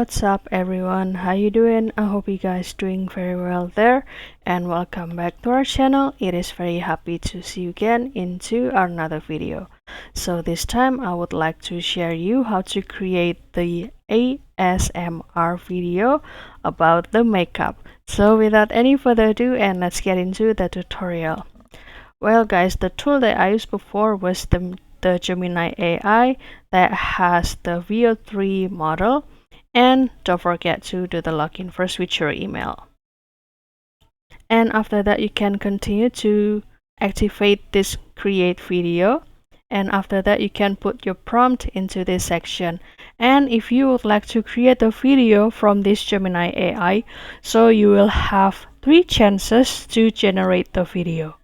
What's up everyone, how you doing? I hope you guys doing very well there, and welcome back to our channel. It is very happy to see you again into another video. So this time I would like to share you how to create the ASMR video about the makeup. So without any further ado, and let's get into the tutorial. Well guys, the tool that I used before was the Gemini AI that has the VO3 model. And don't forget to do the login first with your email. And after that, you can continue to activate this create video. And after that, you can put your prompt into this section. And if you would like to create a video from this Gemini AI, so you will have 3 chances to generate the video.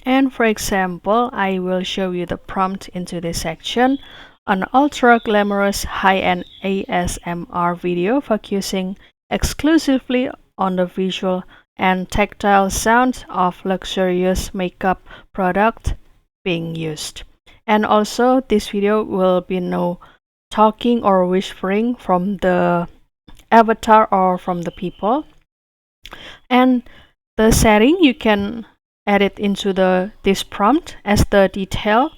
And for example, I will show you the prompt into this section. An ultra glamorous high-end ASMR video focusing exclusively on the visual and tactile sound of luxurious makeup product being used. And also this video will be no talking or whispering from the avatar or from the people. And the setting you can edit into this prompt as the detail.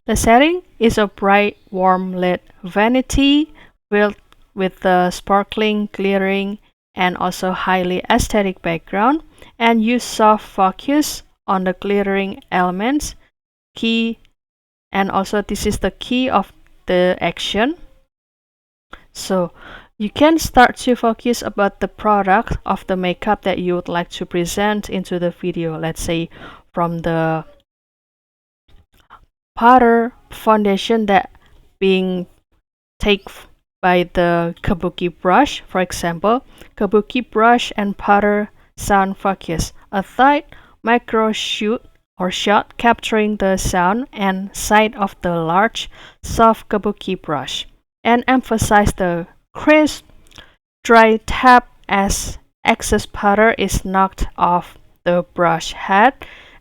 The setting is a bright, warm lit vanity filled with the sparkling, glittering, and also highly aesthetic background, and use soft focus on the glittering elements key, and also this is the key of the action. So you can start to focus about the product of the makeup that you would like to present into the video. Let's say from the powder foundation that being taken by the Kabuki brush, for example, Kabuki brush and powder sound focus, a tight macro shoot or shot capturing the sound and sight of the large soft Kabuki brush, and emphasize the crisp dry tap as excess powder is knocked off the brush head,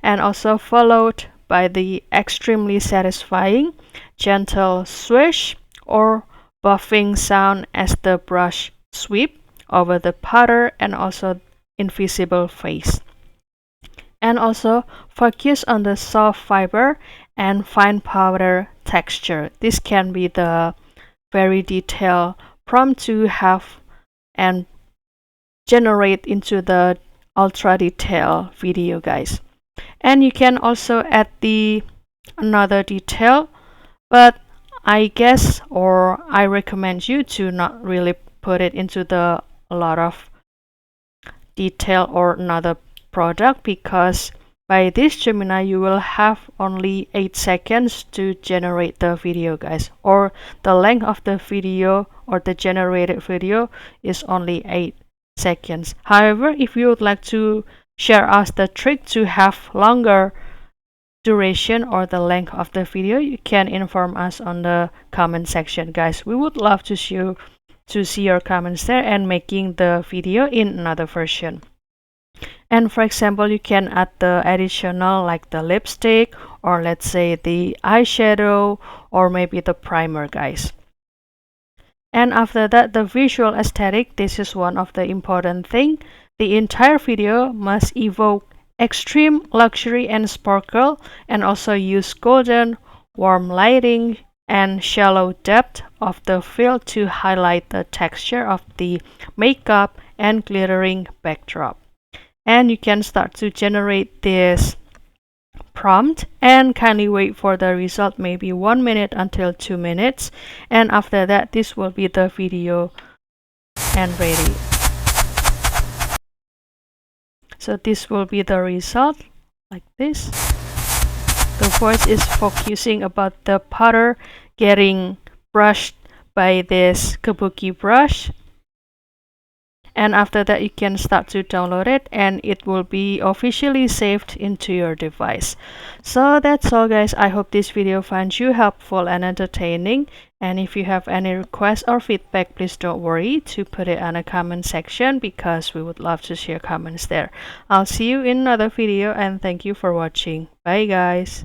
and also followed by the extremely satisfying gentle swish or buffing sound as the brush sweep over the powder and also invisible face. And also focus on the soft fiber and fine powder texture. This can be the very detailed prompt to have and generate into the ultra detailed video, guys. And you can also add another detail, but I guess or I recommend you to not really put it into a lot of detail or another product, because by this Gemini you will have only 8 seconds to generate the video, guys, or the length of the video or the generated video is only 8 seconds. However, if you would like to share us the trick to have longer duration or the length of the video, you can inform us on the comment section, guys. We would love to see your comments there and making the video in another version. And for example, you can add the additional like the lipstick, or let's say the eyeshadow, or maybe the primer, guys. And after that, the visual aesthetic. This is one of the important thing. The entire video must evoke extreme luxury and sparkle, and also use golden, warm lighting and shallow depth of the field to highlight the texture of the makeup and glittering backdrop. And you can start to generate this prompt and kindly wait for the result, maybe 1 minute until 2 minutes. And after that, this will be the video and ready. So this will be the result like this. The voice is focusing about the powder getting brushed by this Kabuki brush. And after that, you can start to download it and it will be officially saved into your device. So that's all, guys. I hope this video finds you helpful and entertaining. And if you have any requests or feedback, please don't worry to put it in the comment section, because we would love to share comments there. I'll see you in another video, and thank you for watching. Bye, guys.